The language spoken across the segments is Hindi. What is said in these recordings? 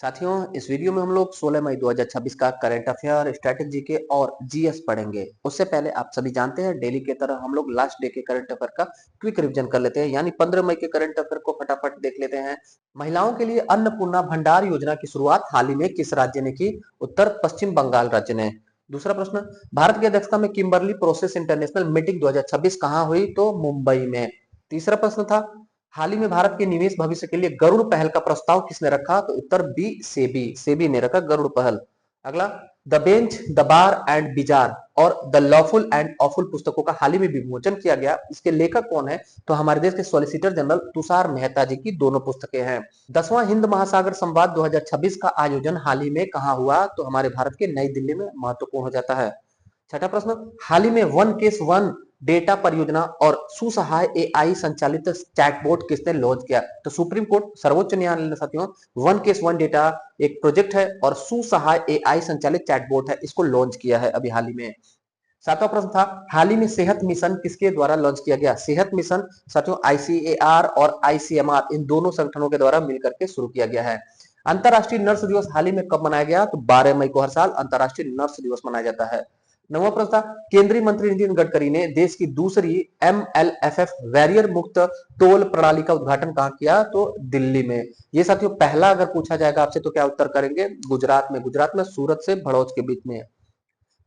साथियों, इस वीडियो में हम लोग 16 मई 2026 का करंट अफेयर, स्टैटिक जीके और जीएस पढ़ेंगे। उससे पहले आप सभी जानते हैं डेली के तरह हम लोग लास्ट डे के करंट अफेयर का क्विक रिवीजन कर लेते हैं, यानी 15 मई के करंट अफेयर को फटाफट देख लेते हैं। महिलाओं के लिए अन्नपूर्णा भंडार योजना की शुरुआत हाल ही में किस राज्य ने की? उत्तर पश्चिम बंगाल राज्य ने। दूसरा प्रश्न, भारत की अध्यक्षता में किम्बरली प्रोसेस इंटरनेशनल मीटिंग 2026 कहां हुई? तो मुंबई में। तीसरा प्रश्न था, हाल ही में भारत के निवेश भविष्य के लिए गरुड़ पहल का प्रस्ताव किसने रखा? तो उत्तर बी सेबी, सेबी ने रखा गरुड़ पहल। अगला, the bench, the bar and bizarre और द लॉफुल एंड ऑफुल पुस्तकों का हाल ही में विमोचन किया गया। इसके लेखक कौन है? तो हमारे देश के सॉलिसिटर जनरल तुषार मेहता जी की दोनों पुस्तकें हैं। 10वां हिंद महासागर संवाद 2026 का आयोजन हाल ही में कहां हुआ? तो हमारे भारत के नई दिल्ली में महत्वपूर्ण हो जाता है। छठा प्रश्न, हाल ही में वन केस वन डेटा परियोजना और सुसहाय एआई संचालित चैटबॉट किसने लॉन्च किया? तो सुप्रीम कोर्ट, सर्वोच्च न्यायालय ने साथियों वन केस वन डेटा एक प्रोजेक्ट है और सुसहाय एआई संचालित चैटबॉट है, इसको लॉन्च किया है अभी हाल ही में। सातवां प्रश्न था, हाल ही में सेहत मिशन किसके द्वारा लॉन्च किया गया? सेहत मिशन साथियों आईसीएआर और आईसीएमआर इन दोनों संगठनों के द्वारा मिलकर के शुरू किया गया है। अंतरराष्ट्रीय नर्स दिवस हाल ही में कब मनाया गया? तो 12 मई को हर साल अंतरराष्ट्रीय नर्स दिवस मनाया जाता है। नौवां प्रश्न था, केंद्रीय मंत्री नितिन गडकरी ने देश की दूसरी एमएलएफएफ वैरियर मुक्त टोल प्रणाली का उद्घाटन कहां किया? तो दिल्ली में। ये साथियों पहला अगर पूछा जाएगा आपसे तो क्या उत्तर करेंगे? गुजरात में। गुजरात में सूरत से भड़ोच के बीच में।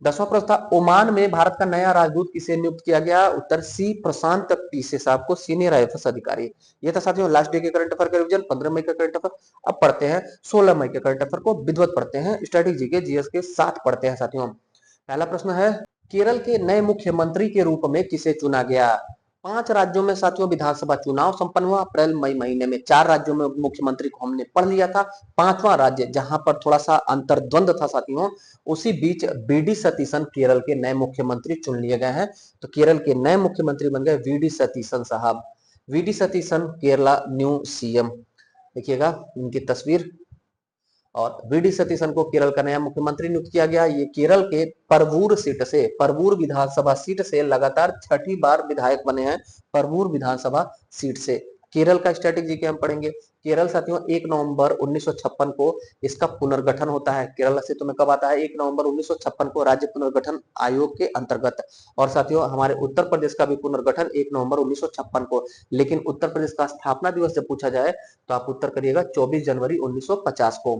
10वां प्रश्न था, ओमान में भारत का नया राजदूत किसे नियुक्त किया गया? उत्तर सी प्रशांत पीसे साहब को सीनियर आईएफएस अधिकारी। ये था साथियों लास्ट डे के करंट अफेयर का रिवीजन, 15 मई का करंट अफेयर। अब पढ़ते हैं 16 मई के करंट अफेयर को, विधिवत पढ़ते हैं, स्ट्रेटेजी के जीएस के साथ पढ़ते हैं साथियों। पहला प्रश्न है, केरल के नए मुख्यमंत्री के रूप में किसे चुना गया? 5 राज्यों में साथियों विधानसभा चुनाव संपन्न हुआ अप्रैल मई महीने में। 4 राज्यों में मुख्यमंत्री को हमने पढ़ लिया था। 5वां राज्य जहां पर थोड़ा सा अंतर्द्वंद था साथियों, उसी बीच वीडी सतीशन केरल के नए मुख्यमंत्री चुन लिए गए हैं। तो केरल के नए मुख्यमंत्री बन गए वीडी सतीशन साहब। V D Satheesan Kerala new CM, देखिएगा इनकी तस्वीर। और वीडी सतीशन को केरल का नया मुख्यमंत्री नियुक्त किया गया। ये केरल के परवूर सीट से, परवूर विधानसभा सीट से लगातार 6ठी बार विधायक बने हैं। परवूर विधानसभा सीट से। केरल का स्ट्रेटेजी के हम पढ़ेंगे। केरल साथियों 1 नवंबर 1956 को इसका पुनर्गठन होता है। केरल अस्तित्व में कब आता है? 1 नवंबर 1956 को राज्य पुनर्गठन आयोग के अंतर्गत। और साथियों हमारे उत्तर प्रदेश का भी पुनर्गठन 1 नवंबर 1956 को। लेकिन उत्तर प्रदेश का स्थापना दिवस जब पूछा जाए तो आप उत्तर करिएगा 24 जनवरी 1950 को।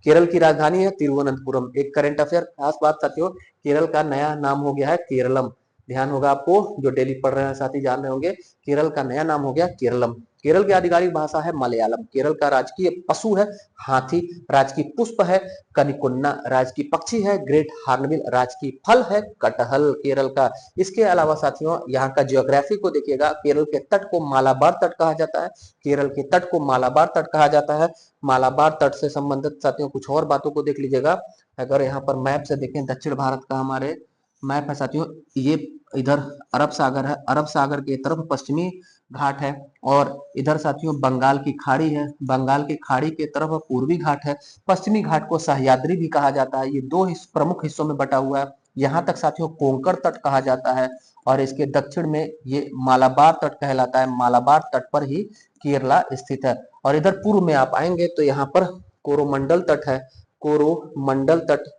केरल की राजधानी है तिरुवनंतपुरम। एक करंट अफेयर खास बात साथियों, केरल का नया नाम हो गया है केरलम। ध्यान होगा आपको, जो डेली पढ़ रहे हैं साथी जान रहे होंगे, केरल का नया नाम हो गया केरलम। केरल की आधिकारिक भाषा है मलयालम। केरल का राजकीय पशु है हाथी। राजकीय पुष्प है कनिकुन्ना। राजकीय पक्षी है ग्रेट हार्नबिल। राजकीय फल है कटहल केरल का। इसके अलावा साथियों यहाँ का जियोग्राफी को देखिएगा, केरल के तट को मालाबार तट कहा जाता है। केरल के तट को मालाबार तट कहा जाता है। मालाबार तट से संबंधित साथियों कुछ और बातों को देख लीजिएगा। अगर यहाँ पर मैप से देखें, दक्षिण भारत का हमारे मैप है साथियों, ये इधर अरब सागर है। अरब सागर की तरफ पश्चिमी घाट है और इधर साथियों बंगाल की खाड़ी है। बंगाल की खाड़ी के तरफ पूर्वी घाट है। पश्चिमी घाट को सह्याद्री भी कहा जाता है। ये दो प्रमुख हिस्सों में बटा हुआ है। यहाँ तक साथियों कोंकण तट कहा जाता है और इसके दक्षिण में ये मालाबार तट कहलाता है। मालाबार तट पर ही केरला स्थित है। और इधर पूर्व में आप आएंगे तो यहाँ पर कोरोमंडल तट है। कोरोमंडल तट,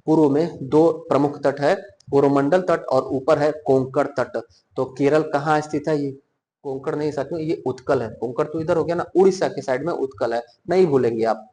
पूर्व में 2 प्रमुख तट है, कोरोमंडल तट और ऊपर है कोंकण तट। तो केरल कहाँ स्थित है? ये कोंकण नहीं साथियों, ये उत्कल है। कोंकण तो इधर हो गया ना, उड़ीसा के साइड में उत्कल है, नहीं भूलेंगे आप।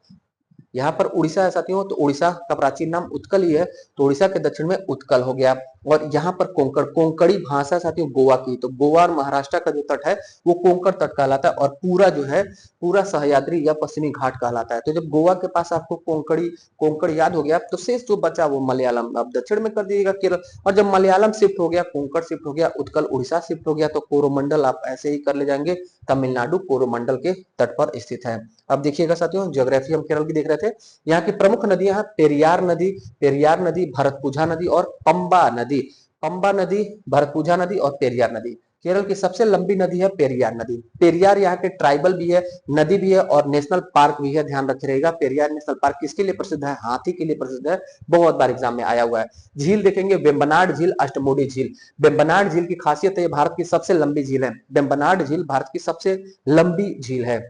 यहाँ पर उड़ीसा है साथियों, तो उड़ीसा का प्राचीन नाम उत्कल ही है, तो उड़ीसा के दक्षिण में उत्कल हो गया। और यहाँ पर कोंकण, कोंकणी भाषा साथियों गोवा की, तो गोवा और महाराष्ट्र का जो तट है वो कोंकण तट कहलाता है और पूरा जो है पूरा सह्याद्री या पश्चिमी घाट कहलाता है। तो जब गोवा के पास आपको कोंकण याद हो गया तो शेष जो बचा वो मलयालम, अब दक्षिण में कर दीजिएगा केरल। और जब मलयालम शिफ्ट हो गया, कोंकण शिफ्ट हो गया, उत्कल उड़ीसा शिफ्ट हो गया, तो कोरोमंडल आप ऐसे ही कर ले जाएंगे, तमिलनाडु कोरोमंडल के तट पर स्थित है। अब देखिएगा साथियों ज्योग्राफी हम केरल की देख रहे थे। यहाँ की प्रमुख नदियां हैं पेरियार नदी, भरतपुझा नदी और पंबा नदी। पंबा नदी, भरतपुझा नदी और पेरियार नदी। केरल की सबसे लंबी नदी है पेरियार नदी। पेरियार यहाँ के ट्राइबल भी है, नदी भी है और नेशनल पार्क भी है। ध्यान रखे रहेगा, पेरियार नेशनल पार्क किसके लिए प्रसिद्ध है? हाथी के लिए प्रसिद्ध है। बहुत बार एग्जाम में आया हुआ है। झील देखेंगे, वेम्बनाड झील, अष्टमुडी झील। वेम्बनाड झील की खासियत है ये भारत की सबसे लंबी झील है। वेम्बनाड झील भारत की सबसे लंबी झील है।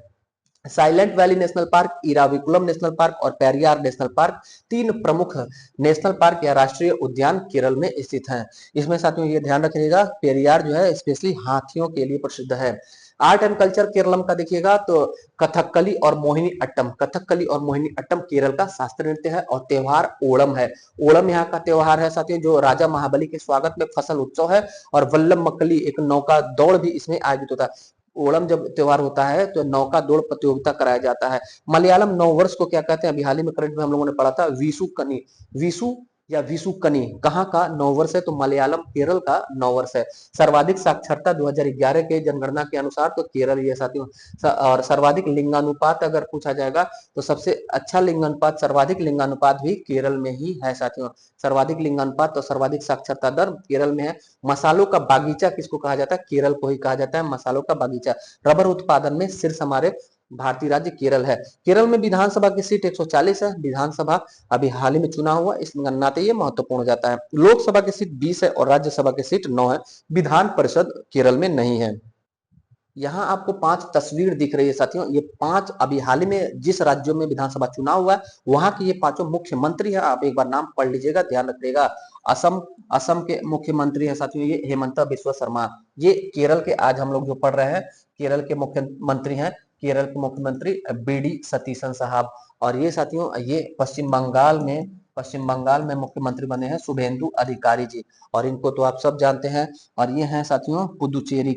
Silent valley national park, Eravikulam national park और पेरियार नेशनल पार्क तीन प्रमुख नेशनल पार्क या राष्ट्रीय उद्यान केरल में स्थित हैं। इसमें साथियों ये ध्यान रखिएगा, पेरियार जो है स्पेशली हाथियों के लिए प्रसिद्ध है। आर्ट एंड कल्चर केरलम का देखिएगा तो कथकली और मोहिनी अट्टम, कथकली और मोहिनी अट्टम केरल का शास्त्रीय नृत्य है। और त्योहार ओणम है, ओणम यहाँ का त्योहार है साथियों, जो राजा महाबली के स्वागत में फसल उत्सव है। और वल्लभ मक्कली एक नौका दौड़ भी इसमें आयोजित होता है। ओणम जब त्योहार होता है तो नौका दौड़ प्रतियोगिता कराया जाता है। मलयालम नववर्ष को क्या कहते हैं, अभी हाल ही में करंट में हम लोगों ने पढ़ा था, विशु कनी, विशु या विशु कनी कहाँ का नववर्ष है, तो मलयालम केरल का नववर्ष है। सर्वाधिक साक्षरता 2011 के जनगणना के अनुसार तो केरल ही है साथियों। और सर्वाधिक लिंगानुपात अगर पूछा जाएगा तो सबसे अच्छा लिंगानुपात, सर्वाधिक लिंगानुपात भी केरल में ही है साथियों। सर्वाधिक लिंगानुपात और सर्वाधिक साक्षरता दर केरल में है। मसालों का बागीचा किसको कहा जाता है, केरल को ही कहा जाता है मसालों का बागीचा। रबर उत्पादन में शीर्ष हमारे भारतीय राज्य केरल है। केरल में विधानसभा की सीट 140 है। विधानसभा अभी हाल ही में चुना हुआ, इस नाते ये महत्वपूर्ण हो जाता है। लोकसभा की सीट 20 है और राज्यसभा की सीट 9 है। विधान परिषद केरल में नहीं है। यहाँ आपको 5 तस्वीर दिख रही है साथियों, ये 5 अभी हाल ही में जिस राज्यों में विधानसभा चुनाव हुआ है वहां के ये 5 मुख्यमंत्री है। आप एक बार नाम पढ़ लीजिएगा, ध्यान रखिएगा। असम, असम के मुख्यमंत्री है साथियों ये हेमंत बिस्वा शर्मा। ये केरल के आज हम लोग जो पढ़ रहे हैं केरल के मुख्यमंत्री हैं, केरल के मुख्यमंत्री बीडी सतीशन साहब। और ये साथियों ये पश्चिम बंगाल में मुख्यमंत्री बने हैं शुभेंदु अधिकारी जी, और इनको तो आप सब जानते हैं। और ये हैं साथियों पुदुचेरी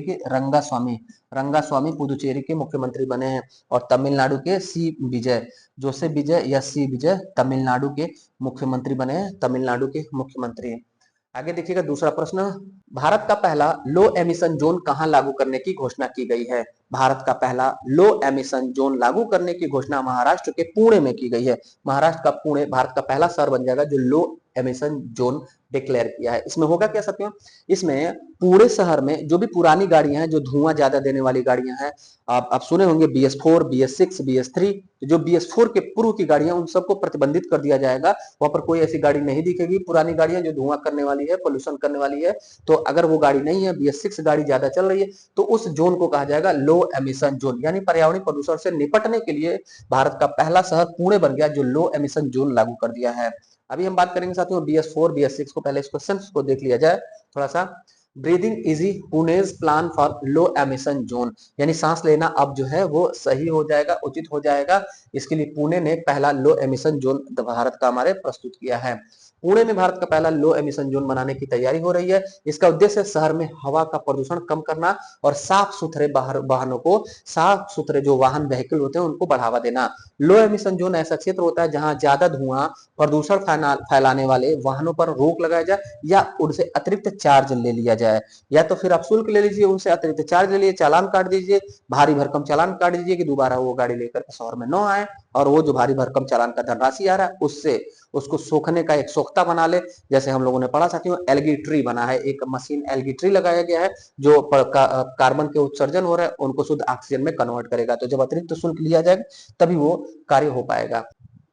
के रंगास्वामी पुदुचेरी के मुख्यमंत्री बने हैं। और तमिलनाडु के सी विजय, जोसेफ विजय या सी विजय तमिलनाडु के मुख्यमंत्री बने हैं, तमिलनाडु के मुख्यमंत्री। आगे देखिएगा दूसरा प्रश्न, भारत का पहला लो एमिशन जोन कहां लागू करने की घोषणा की गई है। भारत का पहला लो एमिशन जोन लागू करने की घोषणा महाराष्ट्र के पुणे में की गई है। महाराष्ट्र का पुणे भारत का पहला शहर बन जाएगा जो लो एमिशन जोन डिक्लेयर किया है। इसमें होगा क्या साथियों, इसमें पूरे शहर में जो भी पुरानी गाड़ियां हैं, जो धुआं ज्यादा देने वाली गाड़ियां हैं, आप सुने होंगे BS4, BS6, BS3, जो BS4 के पूर्व की गाड़ियां उन सबको प्रतिबंधित कर दिया जाएगा। वहां पर कोई ऐसी गाड़ी नहीं दिखेगी पुरानी गाड़ियां जो धुआं करने वाली है, पोल्यूशन करने वाली है। तो अगर वो गाड़ी नहीं है, BS6 गाड़ी ज्यादा चल रही है, तो उस जोन को कहा जाएगा लो एमिशन जोन। यानी पर्यावरणीय प्रदूषण से निपटने के लिए भारत का पहला शहर पुणे बन गया जो लो एमिशन जोन लागू कर दिया है। अभी हम बात करेंगे साथियों BS4, BS6 को, पहले इस क्वेश्चन को देख लिया जाए थोड़ा सा। Breathing easy Pune's plan for low emission zone, यानी सांस लेना अब जो है वो सही हो जाएगा, उचित हो जाएगा। इसके लिए पुणे ने पहला लो एमिशन जोन भारत का हमारे प्रस्तुत किया है। पुणे में भारत का पहला लो एमिशन जोन बनाने की तैयारी हो रही है। इसका उद्देश्य शहर में हवा का प्रदूषण कम करना और साफ सुथरे वाहनों को, साफ सुथरे जो वाहन व्हीकल होते हैं उनको बढ़ावा देना। लो एमिशन जोन ऐसा क्षेत्र होता है जहां ज्यादा धुआं प्रदूषण फैलाने वाले वाहनों पर रोक लगाया जाए या उनसे अतिरिक्त चार्ज ले लिया जाए। या तो फिर आप शुल्क ले लीजिए, उनसे अतिरिक्त चार्ज ले लीजिए, चालान काट दीजिए, भारी भरकम चालान काट दीजिए कि दोबारा वो गाड़ी लेकर शहर में न आए। और वो जो भारी भरकम चालान का धनराशि आ रहा है उससे उसको सोखने का एक सोख्ता बना ले। जैसे हम लोगों ने पढ़ा साथियों, एल्गी ट्री बना है, एक मशीन एल्गी ट्री लगाया गया है जो कार्बन के उत्सर्जन हो रहा है उनको शुद्ध ऑक्सीजन में कन्वर्ट करेगा। तो जब अतिरिक्त शुल्क लिया जाएगा तभी वो कार्य हो पाएगा।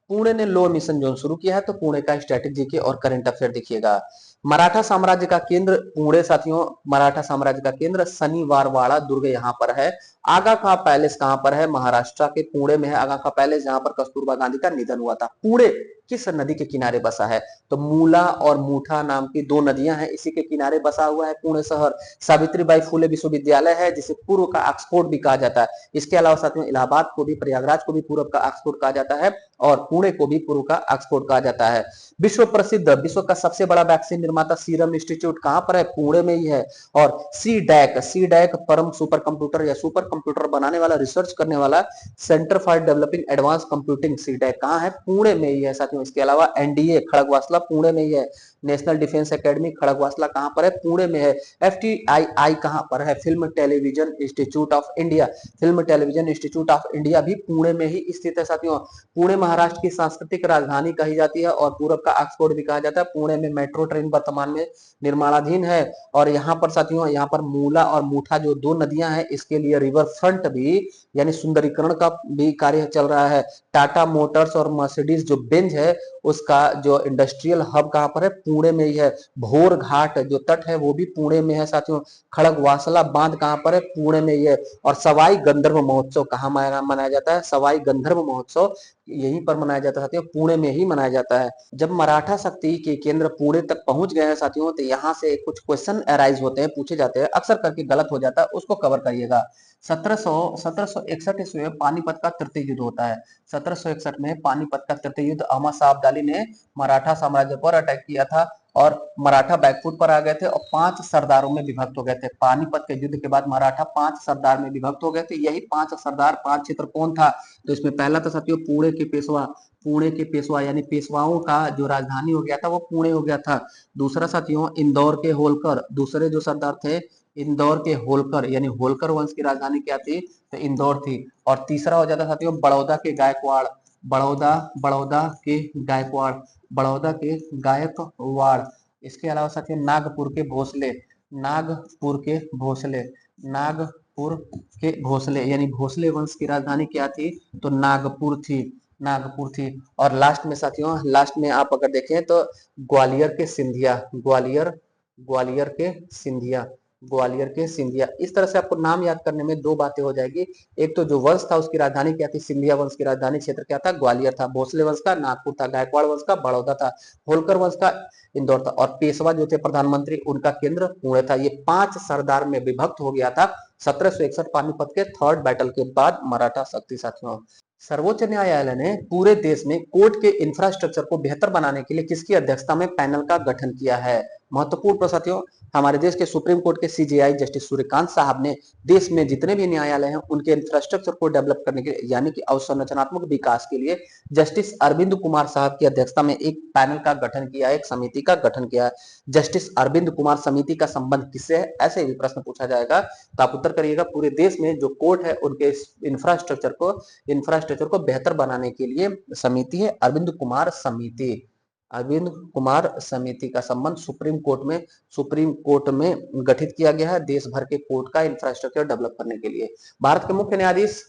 पुणे ने लो एमिशन जोन शुरू किया है, तो पुणे का स्ट्रेटेजी के और करंट अफेयर देखिएगा। मराठा साम्राज्य का केंद्र पुणे साथियों, मराठा साम्राज्य का केंद्र शनिवारवाड़ा दुर्ग यहाँ पर है। आगा का पैलेस कहां पर है, महाराष्ट्र के पुणे में है आगा का पैलेस, जहां पर कस्तूरबा गांधी का निधन हुआ था। पुणे किस नदी के किनारे बसा है, तो मूला और मूठा नाम की दो नदियां हैं, इसी के किनारे बसा हुआ है पुणे शहर। सावित्रीबाई फुले विश्वविद्यालय है जिसे पूर्व का ऑक्सफोर्ड भी कहा जाता है। इसके अलावा साथियों इलाहाबाद को भी, प्रयागराज को भी पूर्व का ऑक्सफोर्ड कहा जाता है और पुणे को भी पूर्व का ऑक्सफोर्ड कहा जाता है। विश्व प्रसिद्ध, विश्व का सबसे बड़ा वैक्सीन निर्माता सीरम इंस्टीट्यूट कहां पर है, पुणे में ही है। और C DAC Param super computer या सुपर कंप्यूटर बनाने वाला, रिसर्च करने वाला centre for developing advance computing, C DAC कहां है, पुणे में ही है साथियों। इसके अलावा एनडीए खड़गवासला पुणे में ही है। नेशनल डिफेंस एकेडमी खड़गवासला कहां पर है, पुणे में है। एफटीआईआई कहां पर है, film television institute of India, film television institute of India भी पुणे में ही स्थित है साथियों। पुणे महाराष्ट्र की सांस्कृतिक राजधानी कही जाती है और पूरब का ऑक्सफोर्ड भी कहा जाता है। पुणे में मेट्रो ट्रेन वर्तमान में निर्माणाधीन है। और यहाँ पर साथियों, यहाँ पर मूला और मूठा जो दो नदियां हैं इसके लिए रिवर फ्रंट भी यानी सुंदरीकरण का भी कार्य चल रहा है। टाटा मोटर्स और मर्सिडीज जो बेंज है उसका जो इंडस्ट्रियल हब कहाँ पर है, पुणे में ही है। भोर घाट जो तट है वो भी पुणे में है साथियों। खड़गवासला बांध कहाँ पर है, पुणे में ही है। और सवाई गंधर्व महोत्सव कहाँ मनाया जाता है, सवाई गंधर्व महोत्सव यहीं पर मनाया जाता है साथियों, पुणे में ही मनाया जाता है। जब मराठा शक्ति के केंद्र पुणे तक पहुंच गए हैं साथियों, तो यहाँ से कुछ क्वेश्चन अराइज होते हैं, पूछे जाते हैं, अक्सर करके गलत हो जाता है, उसको कवर करिएगा। 1761 ईस्वी में पानीपत का तृतीय युद्ध होता है। 1761 में पानीपत का तृतीय युद्ध, अहमद शाह अब्दाली ने मराठा साम्राज्य पर अटैक किया था और मराठा बैकफुट पर आ गए थे और 5 सरदारों में विभक्त हो गए थे। पानीपत के युद्ध के बाद मराठा 5 सरदार में विभक्त हो गए थे। यही 5 सरदार, 5 क्षेत्र कौन था, तो इसमें पहला था साथियों पुणे के पेशवा। पुणे के पेशवा यानी पेशवाओं का जो राजधानी हो गया था वो पुणे हो गया था। दूसरा साथियों इंदौर के होलकर, दूसरे जो सरदार थे इंदौर के होलकर, यानी होलकर वंश की राजधानी क्या थी, तो इंदौर थी। और तीसरा हो जाता साथियों बड़ौदा के गायकवाड़, बड़ौदा बड़ौदा के गायकवाड़, बड़ौदा के गायकवाड़। इसके अलावा साथियों नागपुर के भोसले, नागपुर के भोसले, नागपुर के भोसले यानी भोसले वंश की राजधानी क्या थी, तो नागपुर थी, नागपुर थी। और लास्ट में साथियों, लास्ट में आप अगर देखें तो ग्वालियर के सिंधिया, ग्वालियर, ग्वालियर के सिंधिया, ग्वालियर के सिंधिया। इस तरह से आपको नाम याद करने में दो बातें हो जाएगी। एक तो जो वंश था उसकी राजधानी क्या थी, सिंधिया वंश की राजधानी क्षेत्र क्या था, ग्वालियर था। भोसले वंश का नागपुर था, गायकवाड़ वंश का बड़ौदा था, होलकर वंश का इंदौर था। और पेशवा जो थे प्रधानमंत्री, उनका केंद्र पुणे था। ये 5 सरदार में विभक्त हो गया था 1761 पानीपत के थर्ड बैटल के बाद मराठा शक्ति साथियों। सर्वोच्च न्यायालय ने पूरे देश में कोर्ट के इंफ्रास्ट्रक्चर को बेहतर बनाने के लिए किसकी अध्यक्षता में पैनल का गठन किया है, महत्वपूर्ण प्रश्न साथियों। हमारे देश के सुप्रीम कोर्ट के सीजेआई जस्टिस सूर्यकांत साहब ने देश में जितने भी न्यायालय हैं उनके इंफ्रास्ट्रक्चर को डेवलप करने के लिए यानी कि अवसंरचनात्मक विकास के लिए जस्टिस अरविंद कुमार साहब की अध्यक्षता में एक पैनल का गठन किया, एक समिति का गठन किया। जस्टिस अरविंद कुमार समिति का संबंध किससे है, ऐसे भी प्रश्न पूछा जाएगा, तो आप उत्तर करिएगा। पूरे देश में जो कोर्ट है उनके इंफ्रास्ट्रक्चर को बेहतर बनाने के लिए समिति है अरविंद कुमार समिति। अरविंद कुमार समिति का संबंध सुप्रीम कोर्ट में गठित किया गया है देश भर के कोर्ट का इंफ्रास्ट्रक्चर डेवलप करने के लिए। भारत के मुख्य न्यायाधीश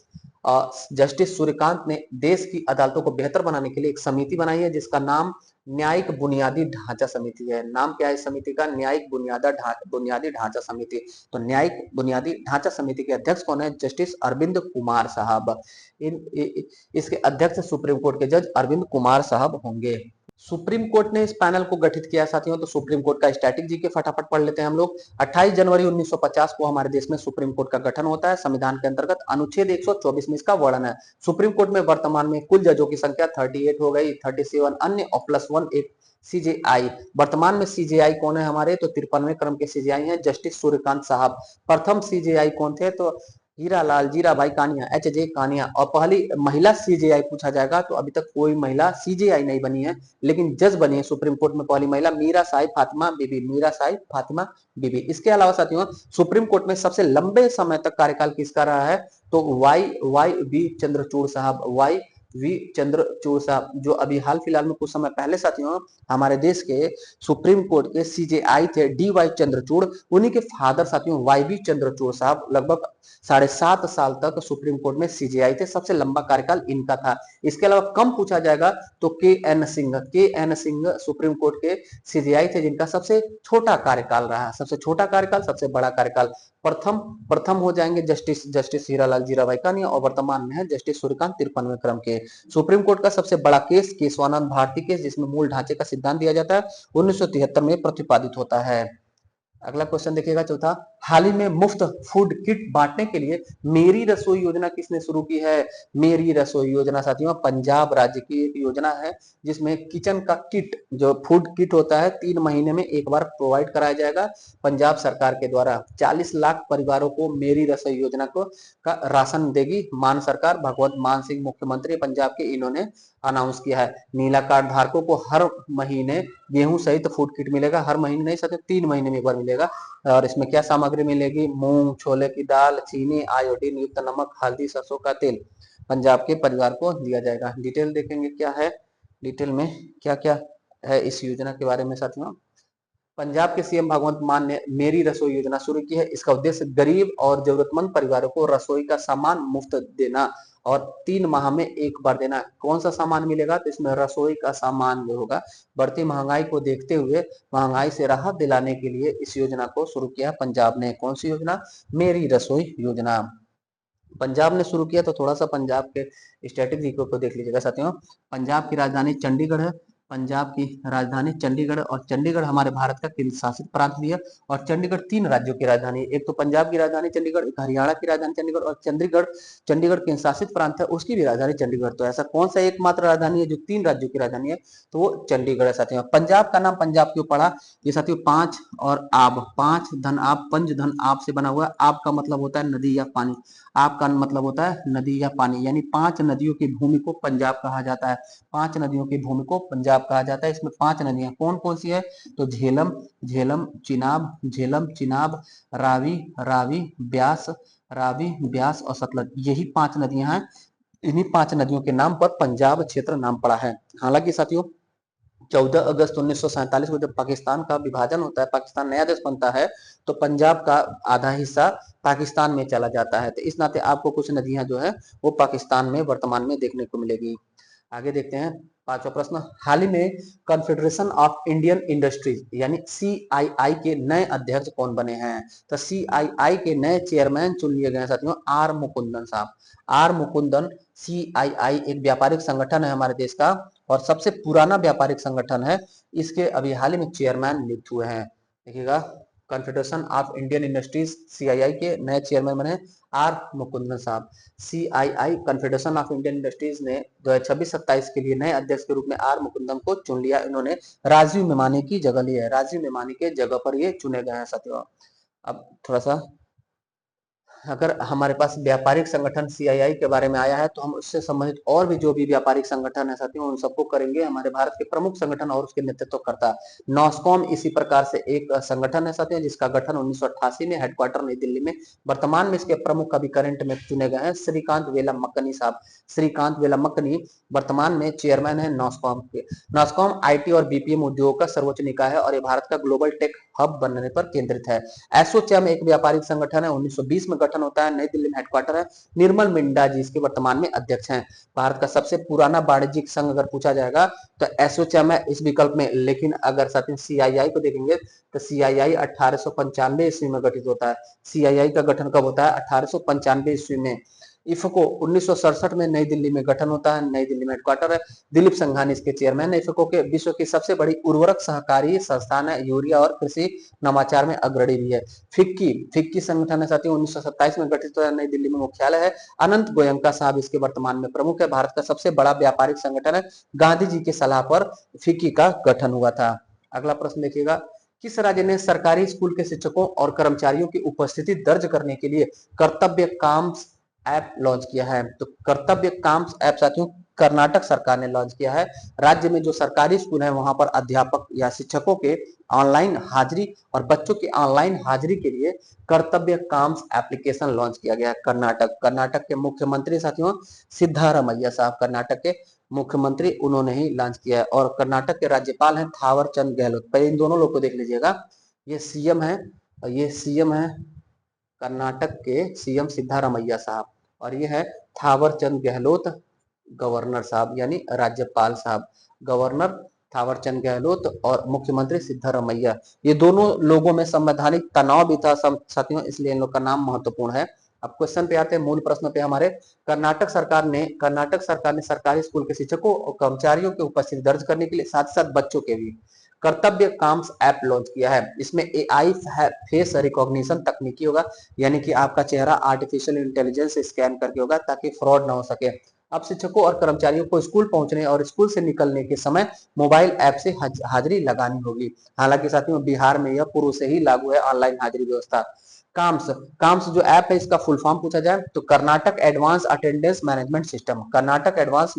जस्टिस सूर्यकांत ने देश की अदालतों को बेहतर बनाने के लिए एक समिति बनाई है जिसका नाम न्यायिक बुनियादी ढांचा समिति है। नाम क्या है इस समिति का, न्यायिक बुनियादी ढांचा समिति। तो न्यायिक बुनियादी ढांचा समिति के अध्यक्ष कौन है, जस्टिस अरविंद कुमार साहब। इसके अध्यक्ष सुप्रीम कोर्ट के जज अरविंद कुमार साहब होंगे। सुप्रीम कोर्ट ने इस पैनल को गठित किया साथियों, तो सुप्रीम कोर्ट का स्टैटिक जीके फटाफट पढ़ लेते हैं हम लोग। 28 जनवरी 1950 को हमारे देश में सुप्रीम कोर्ट का गठन होता है। संविधान के अंतर्गत अनुच्छेद 124 में इसका वर्णन है। सुप्रीम कोर्ट में वर्तमान में कुल जजों की संख्या 38 हो गई, 37 अन्य और +1 एक सीजेआई। वर्तमान में सीजेआई कौन है हमारे, तो 53वें क्रम के सीजेआई हैं जस्टिस सूर्यकांत साहब। प्रथम सीजेआई कौन थे, तो हीरालाल जीराभाई कानिया, एच.जे. कानिया। और पहली महिला सीजेआई पूछा जाएगा तो अभी तक कोई महिला सीजेआई नहीं बनी है, लेकिन जज बनी है सुप्रीम कोर्ट में पहली महिला मीरा साहिब फातिमा बीबी, मीरा साहिब फातिमा बीबी। इसके अलावा साथियों सुप्रीम कोर्ट में सबसे लंबे समय तक कार्यकाल किसका रहा है, तो वाई वी चंद्रचूड़ साहब, वाई वी चंद्रचूड़ साहब, जो अभी हाल फिलहाल में कुछ समय पहले साथियों हमारे देश के सुप्रीम कोर्ट के सीजेआई थे डी वाई चंद्रचूड़। उन्हीं के फादर साथियों वाई वी चंद्रचूड़ साहब लगभग 7.5 साल तक सुप्रीम कोर्ट में सीजेआई थे, सबसे लंबा कार्यकाल इनका था। इसके अलावा कम पूछा जाएगा तो के एन सिंह सुप्रीम कोर्ट के सीजेआई थे जिनका सबसे छोटा कार्यकाल रहा, सबसे छोटा कार्यकाल सबसे बड़ा कार्यकाल। प्रथम हो जाएंगे जस्टिस हीरालाल जीराभाई कानिया और वर्तमान में है जस्टिस सूर्यकांत 53वें क्रम के। सुप्रीम कोर्ट का सबसे बड़ा केस केशवानंद भारती केस, जिसमें मूल ढांचे का सिद्धांत दिया जाता है, 1973 में प्रतिपादित होता है। अगला क्वेश्चन देखिएगा चौथा, हाल ही में मुफ्त फूड किट बांटने के लिए मेरी रसोई योजना किसने शुरू की है। मेरी रसोई योजना साथियों पंजाब राज्य की एक योजना है जिसमें किचन का किट, जो फूड किट होता है, 3 महीने में एक बार प्रोवाइड कराया जाएगा पंजाब सरकार के द्वारा। 40 लाख परिवारों को मेरी रसोई योजना को का राशन देगी मान सरकार। भगवंत मान सिंह मुख्यमंत्री पंजाब के, इन्होंने अनाउंस किया है। नीला कार्ड धारकों को हर महीने गेहूं सहित फूड किट मिलेगा, हर महीने नहीं सकते 3 महीने में एक बार मिलेगा। और इसमें क्या सामग्री मिलेगी, मूंग, छोले की दाल, चीनी, आयोडीन युक्त नमक, हल्दी, सरसों का तेल पंजाब के परिवार को दिया जाएगा। डिटेल देखेंगे क्या है, डिटेल में क्या क्या है इस योजना के बारे में साथियों। पंजाब के सीएम भगवंत मान ने मेरी रसोई योजना शुरू की है। इसका उद्देश्य गरीब और जरूरतमंद परिवारों को रसोई का सामान मुफ्त देना और 3 माह में एक बार देना है। कौन सा सामान मिलेगा? तो इसमें रसोई का सामान जो होगा। बढ़ती महंगाई को देखते हुए महंगाई से राहत दिलाने के लिए इस योजना को शुरू किया पंजाब ने। कौन सी योजना? मेरी रसोई योजना पंजाब ने शुरू किया। तो थोड़ा सा पंजाब के स्ट्रेटेजी को देख लीजिएगा साथियों। पंजाब की राजधानी चंडीगढ़ है। पंजाब की राजधानी चंडीगढ़, और चंडीगढ़ हमारे भारत का केंद्र शासित प्रांत भी है। और चंडीगढ़ 3 राज्यों की राजधानी है। एक तो पंजाब की राजधानी चंडीगढ़, एक हरियाणा की राजधानी चंडीगढ़, और चंडीगढ़ चंडीगढ़ केंद्र शासित प्रांत है, उसकी भी राजधानी चंडीगढ़। तो ऐसा कौन सा एकमात्र राजधानी है जो 3 राज्यों की राजधानी है? तो वो चंडीगढ़ है साथियों। पंजाब का नाम पंजाब क्यों पड़ा? ये साथियों 5 और आब, 5 धन आब, पंच धन आब से बना हुआ है। आब का मतलब होता है नदी या पानी। आब का मतलब होता है नदी या पानी, यानी 5 नदियों की भूमि को पंजाब कहा जाता है। 5 नदियों की भूमि को पंजाब कहा जाता है। इसमें 5 नदियां कौन कौन सी है? तो झेलम, चिनाब, रावी, ब्यास, और सतलज, यही 5 नदियां हैं। इन्हीं 5 नदियों के नाम पर पंजाब क्षेत्र नाम पड़ा है। हालांकि साथियों 14 अगस्त 1947 को जब पाकिस्तान का विभाजन होता है, पाकिस्तान नया देश बनता है, तो पंजाब का आधा हिस्सा पाकिस्तान में चला जाता है। तो इस नाते आपको कुछ नदियां जो है वो पाकिस्तान में वर्तमान में देखने को मिलेगी। आगे देखते हैं 5वां प्रश्न। हाल ही में कॉन्फेडरेशन ऑफ इंडियन इंडस्ट्रीज यानी CII के नए अध्यक्ष कौन बने हैं? तो CII के नए चेयरमैन चुन लिए गए हैं साथियों आर मुकुंदन साहब। आर मुकुंदन। CII एक व्यापारिक संगठन है हमारे देश का, और सबसे पुराना व्यापारिक संगठन है। इसके अभी हाल ही में चेयरमैन नियुक्त हुए हैं। देखिएगा, confederation of Indian industries CII के नए चेयरमैन बने आर मुकुंदन साहब। CII confederation of Indian industries ने 2026-27 के लिए नए अध्यक्ष के रूप में आर मुकुंदन को चुन लिया। इन्होंने राजीव मेमानी की जगह ली है। राजीव मेमानी के जगह पर ये चुने गए हैं साथियों। अब थोड़ा सा, अगर हमारे पास व्यापारिक संगठन CII के बारे में आया है, तो हम उससे संबंधित और भी जो भी व्यापारिक संगठन है साथियों, उन सबको करेंगे। हमारे भारत के प्रमुख संगठन और उसके नेतृत्व करता नॉस्कॉम इसी प्रकार से एक संगठन है साथियों, जिसका गठन 1988 में, हेडक्वार्टर नई दिल्ली में। वर्तमान में इसके प्रमुख अभी करंट में चुने गए हैं श्रीकांत वेलामक्कनी साहब। श्रीकांत वेलामक्कनी वर्तमान में चेयरमैन है नॉस्कॉम के। नॉस्कॉम IT और BPM उद्योग का सर्वोच्च निकाय है, और ये भारत का ग्लोबल टेक हब बनने पर केंद्रित है। एसोचैम एक व्यापारिक संगठन है, 1920 में गठन होता है, नई दिल्ली में हेडक्वार्टर है। निर्मल मिंडा जी इसके वर्तमान में अध्यक्ष हैं। भारत का सबसे पुराना वाणिज्यिक संघ अगर पूछा जाएगा तो एसोचैम है इस विकल्प में। लेकिन अगर साथ ही CII को देखेंगे तो CII 1895 ईस्वी में गठित होता है। CII का गठन कब होता है? 1895 ईस्वी में। इफको 1967 में नई दिल्ली में गठन होता है, नई दिल्ली में हेडक्वार्टर है। दिलीप संघानी इसके चेयरमैन है। इफको के विश्व की सबसे बड़ी उर्वरक सहकारी संस्थान है, यूरिया और कृषि नवाचार में अग्रणी भी है। फिक्की संगठन है साथियों 1927 में गठित हुआ है, नई दिल्ली में मुख्यालय है। अनंत गोयंका साहब इसके वर्तमान में प्रमुख है। भारत का सबसे बड़ा व्यापारिक संगठन है। गांधी जी की सलाह पर फिक्की का गठन हुआ था। अगला प्रश्न देखिएगा, किस राज्य ने सरकारी स्कूल के शिक्षकों और कर्मचारियों की उपस्थिति दर्ज करने के लिए कर्तव्य काम ऐप लॉन्च किया है? तो कर्तव्य काम ऐप साथियों कर्नाटक सरकार ने लॉन्च किया है। राज्य में जो सरकारी स्कूल है वहां पर अध्यापक या शिक्षकों के ऑनलाइन हाजिरी और बच्चों की ऑनलाइन हाजिरी के लिए कर्तव्य काम एप्लीकेशन लॉन्च किया गया है। कर्नाटक के मुख्यमंत्री साथियों सिद्धारमैया साहब, कर्नाटक के मुख्यमंत्री, उन्होंने ही लॉन्च किया है। और कर्नाटक के राज्यपाल हैं थावर चंद गहलोत। पहले इन दोनों लोग को देख लीजिएगा, ये सीएम है और ये सीएम है कर्नाटक के सीएम सिद्धारमैया साहब, और ये है थावर चंद गहलोत गवर्नर साहब, यानी राज्यपाल साहब। गवर्नर थावरचंद गहलोत और मुख्यमंत्री सिद्धारमैया, ये दोनों लोगों में संवैधानिक तनाव भी था साथियों, इसलिए इन लोग का नाम महत्वपूर्ण है। अब क्वेश्चन पे आते हैं, मूल प्रश्न पे हमारे। कर्नाटक सरकार ने सरकारी स्कूल के शिक्षकों और कर्मचारियों की उपस्थिति दर्ज करने के लिए साथ साथ बच्चों के भी कर्तव्य काम्स ऐप लॉन्च किया है। इसमें AI फेस रिकॉग्निशन तकनीकी होगा, यानी कि आपका चेहरा आर्टिफिशियल इंटेलिजेंस से स्कैन करके होगा ताकि फ्रॉड ना हो सके। अब शिक्षकों और कर्मचारियों को स्कूल पहुंचने और स्कूल से निकलने के समय मोबाइल ऐप से हाजिरी लगानी होगी। हालांकि साथियों बिहार में यह पूर्व से ही लागू है ऑनलाइन हाजिरी व्यवस्था। काम्स जो ऐप है इसका फुल फॉर्म पूछा जाए तो Karnataka advance attendance management system. Karnataka advance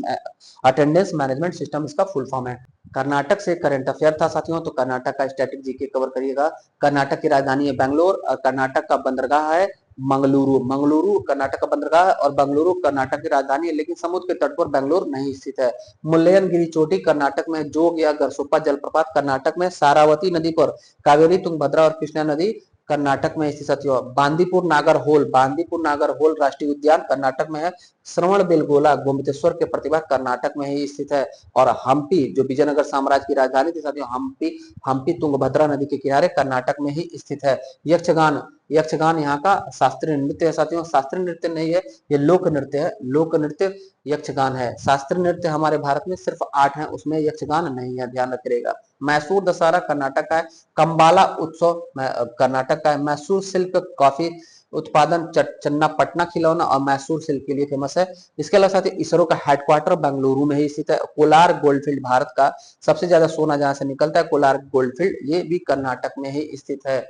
attendance management system इसका फुल फॉर्म है। कर्नाटक से करंट अफेयर था साथियों, तो कर्नाटक का स्टैटिक जीके कवर करिएगा। कर्नाटक की राजधानी है बेंगलोर और कर्नाटक का बंदरगाह है मंगलुरु कर्नाटक का बंदरगाह है, और बेंगलुरु कर्नाटक की राजधानी है, लेकिन समुद्र के तट पर बेंगलोर नहीं स्थित है। मुल्लयनगिरी चोटी कर्नाटक में, जोग या गरसोप्पा जलप्रपात कर्नाटक में, सारावती नदी पर, कावेरी तुंगभद्रा और कृष्णा नदी कर्नाटक में स्थित साथियों। बांदीपुर नागर होल राष्ट्रीय उद्यान कर्नाटक में है। श्रवण बेलगोला गोमतेश्वर के प्रतिभा कर्नाटक में ही स्थित है। और हम्पी जो विजयनगर साम्राज्य की राजधानी थी साथियों, हम्पी हम्पी तुंगभद्रा नदी के किनारे कर्नाटक में ही स्थित है। यक्षगान यक्षगान यहाँ का शास्त्रीय नृत्य है साथियों। शास्त्रीय नृत्य नहीं है, ये लोक नृत्य है। लोक नृत्य यक्षगान है। शास्त्रीय नृत्य हमारे भारत में सिर्फ 8 है, उसमें यक्षगान नहीं है, ध्यान रखिएगा। मैसूर दशहरा कर्नाटक का है। कंबाला उत्सव कर्नाटक का है। मैसूर सिल्क कॉफी उत्पादन चन्नापटना खिलौना और मैसूर सिल्क के लिए फेमस है। इसके अलावा साथ ही इसरो का हेडक्वार्टर बेंगलुरु में ही स्थित है। कोलार गोल्डफील्ड भारत का सबसे ज्यादा सोना जहां से निकलता है, कोलार गोल्डफील्ड, ये भी कर्नाटक में ही स्थित है।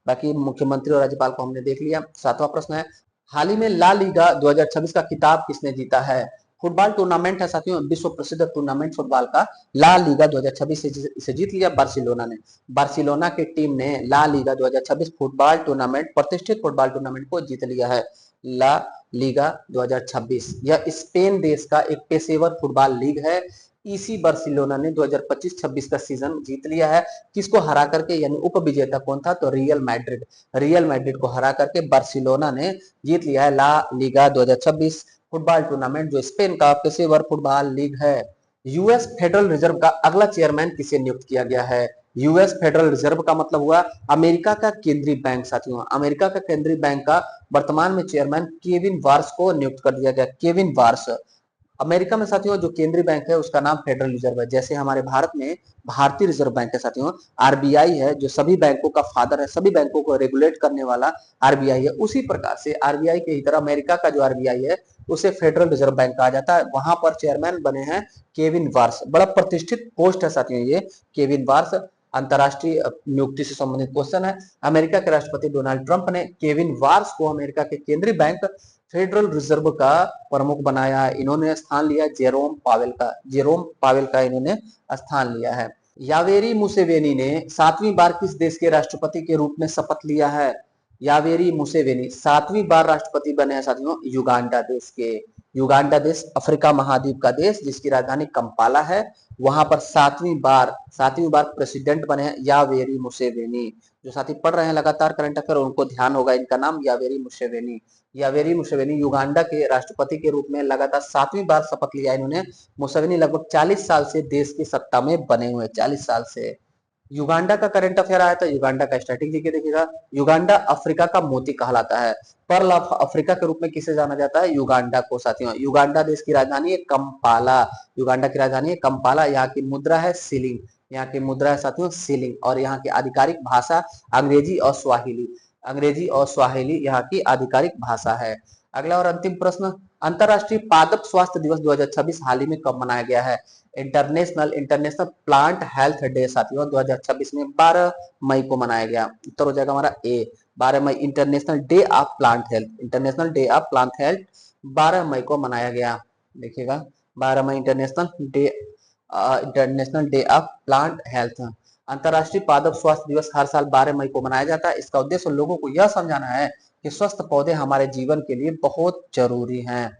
बाकी मुख्यमंत्री और राज्यपाल को हमने देख लिया। 7वां प्रश्न है, हाल ही में ला लीगा 2026 का खिताब किसने जीता है? फुटबॉल टूर्नामेंट है साथियों, विश्व प्रसिद्ध टूर्नामेंट फुटबॉल का ला लीगा 2026 इसे जीत लिया बार्सिलोना ने। बार्सिलोना की टीम ने ला लीगा 2026 फुटबॉल टूर्नामेंट, प्रतिष्ठित फुटबॉल टूर्नामेंट को जीत लिया है। ला लीगा 2026 यह स्पेन देश का एक पेशेवर फुटबॉल लीग है। इसी बार्सिलोना ने 2025-26 का सीजन जीत लिया है। किसको हरा करके, यानी उप विजेता कौन था? तो रियल मैड्रिड को हरा करके बार्सिलोना ने जीत लिया है ला लीगा 2026 फुटबॉल टूर्नामेंट, जो स्पेन का पेशेवर फुटबॉल लीग है। यूएस फेडरल रिजर्व का अगला चेयरमैन किसे नियुक्त किया गया है? यूएस फेडरल रिजर्व का मतलब हुआ अमेरिका का केंद्रीय बैंक साथियों। अमेरिका का केंद्रीय बैंक का वर्तमान में चेयरमैन केविन वार्स को नियुक्त कर दिया गया। Kevin wars. अमेरिका में साथियों जो केंद्रीय बैंक है उसका नाम फेडरल रिजर्व है। जैसे हमारे भारत में भारतीय रिजर्व बैंक है साथियों, आरबीआई है जो सभी बैंकों का फादर है, सभी बैंकों को रेगुलेट करने वाला आरबीआई है। उसी प्रकार से आरबीआई के ही तरह अमेरिका का जो आरबीआई है उसे फेडरल रिजर्व बैंक कहा जाता है। वहां पर चेयरमैन बने हैं केविन वार्स। बड़ा प्रतिष्ठित पोस्ट है साथियों ये केविन वार्स। अंतरराष्ट्रीय नियुक्ति से संबंधित क्वेश्चन है। अमेरिका के राष्ट्रपति डोनाल्ड ट्रंप ने केविन वार्स को अमेरिका के केंद्रीय बैंक फेडरल रिजर्व का प्रमुख बनाया है। इन्होंने स्थान लिया जेरोम पावेल का इन्होंने स्थान लिया है। यावेरी मुसेवेनी ने 7वीं बार किस देश के राष्ट्रपति के रूप में शपथ लिया है? यावेरी मुसेवेनी 7वीं बार राष्ट्रपति बने हैं साथियों युगांडा देश के। युगांडा देश अफ्रीका महाद्वीप का देश जिसकी राजधानी कंपाला है, वहां पर 7वीं बार प्रेसिडेंट बने हैं यावेरी मुसेवेनी। जो साथी पढ़ रहे हैं लगातार करंट अफेयर उनको ध्यान होगा इनका नाम Yoweri Museveni. Yoweri Museveni Uganda के राष्ट्रपति के रूप में लगातार 7वीं बार शपथ लिया इन्होंने। मुसेवेनी लगभग 40 साल से देश की सत्ता में बने हुए, 40 साल से। युगांडा का करंट अफेयर आया था, युगांडा का स्टैटिक जीके देखिएगा। युगांडा अफ्रीका का मोती कहलाता है। पर्ल ऑफ अफ्रीका के रूप में किसे जाना जाता है? युगांडा को साथियों। युगांडा देश की राजधानी है कंपाला। युगांडा की राजधानी है कंपाला। यहाँ की मुद्रा है सिलिंग। यहाँ की मुद्रा है साथियों सिलिंग। और यहाँ की आधिकारिक भाषा अंग्रेजी और स्वाहिली यहाँ की आधिकारिक भाषा है। अगला और अंतिम प्रश्न, अंतरराष्ट्रीय पादप स्वास्थ्य दिवस 2026 हाल ही में कब मनाया गया है? इंटरनेशनल प्लांट हेल्थ डे साथियों 2026 में 12 मई को मनाया गया। उत्तर हो जाएगा हमारा ए, 12 मई। International day of plant health 12 मई को मनाया गया। देखिएगा 12 मई international day of plant health. अंतरराष्ट्रीय पादप स्वास्थ्य दिवस हर साल 12 मई को मनाया जाता है। इसका उद्देश्य लोगों को यह समझाना है कि स्वस्थ पौधे हमारे जीवन के लिए बहुत जरूरी हैं।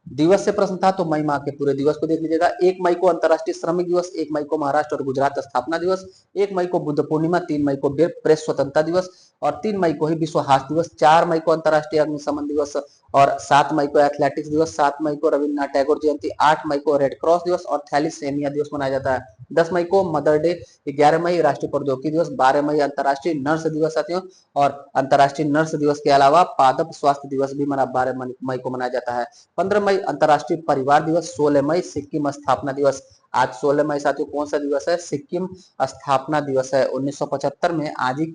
दिवस से प्रश्न था तो मई माह के पूरे दिवस को देख लीजिएगा। 1 मई को अंतरराष्ट्रीय श्रमिक दिवस, 1 मई को महाराष्ट्र और गुजरात स्थापना दिवस, 1 मई को बुद्ध पूर्णिमा, 3 मई को प्रेस स्वतंत्रता दिवस और 3 मई को ही विश्व हास्य दिवस, 4 मई को अंतरराष्ट्रीय अग्निशमन दिवस और 7 मई को एथलेटिक्स दिवस, 7 मई को रविन्द्रनाथ टैगोर जयंती, 8 मई को रेड क्रॉस दिवस और थैलीसेमिया दिवस मनाया जाता है। 10 मई को मदर डे, 11 मई राष्ट्रीय प्रौद्योगिकी दिवस, 12 मई अंतरराष्ट्रीय नर्स दिवस साथियों। और अंतरराष्ट्रीय नर्स दिवस के अलावा पादप स्वास्थ्य दिवस भी 12 मई को मनाया जाता है। 15 मई अंतरराष्ट्रीय परिवार दिवस, 16 मई सिक्किम स्थापना दिवस। आज 16 मई साथियों कौन सा दिवस है? सिक्किम स्थापना दिवस है। 1975 में आज ही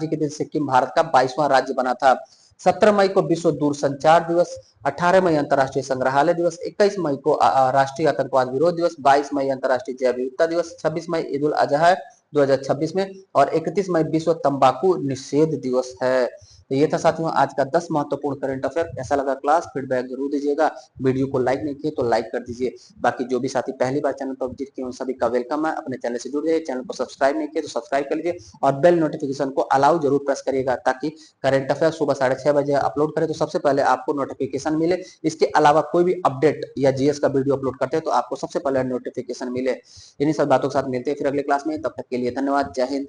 के दिन सिक्किम भारत का 22वां राज्य बना था। 17 मई को विश्व दूरसंचार दिवस, 18 मई अंतरराष्ट्रीय संग्रहालय दिवस, 21 मई को राष्ट्रीय आतंकवाद विरोध दिवस, 22 मई अंतरराष्ट्रीय जैव विविधता दिवस, 26 मई ईद उल अजहा 2026 में और 31 मई विश्व तंबाकू निषेध दिवस है। तो ये था साथियों आज का 10 महत्वपूर्ण करंट अफेयर। कैसा लगा क्लास? फीडबैक जरूर दीजिएगा। वीडियो को लाइक नहीं किए तो लाइक कर दीजिए। बाकी जो भी साथी पहली बार चैनल पर विजिट किए उन सभी का वेलकम है। अपने चैनल से जुड़ जाइए। चैनल को सब्सक्राइब नहीं किए तो सब्सक्राइब कर लीजिए और बेल नोटिफिकेशन को अलाउ जरूर प्रेस करिएगा ताकि करंट अफेयर सुबह 6:30 बजे अपलोड करें तो सबसे पहले आपको नोटिफिकेशन मिले। इसके अलावा कोई भी अपडेट या जीएस का वीडियो अपलोड करते हैं तो आपको सबसे पहले नोटिफिकेशन मिले। इन्हीं सब बातों के साथ मिलते हैं फिर अगले क्लास में। तब तक के लिए धन्यवाद। जय हिंद।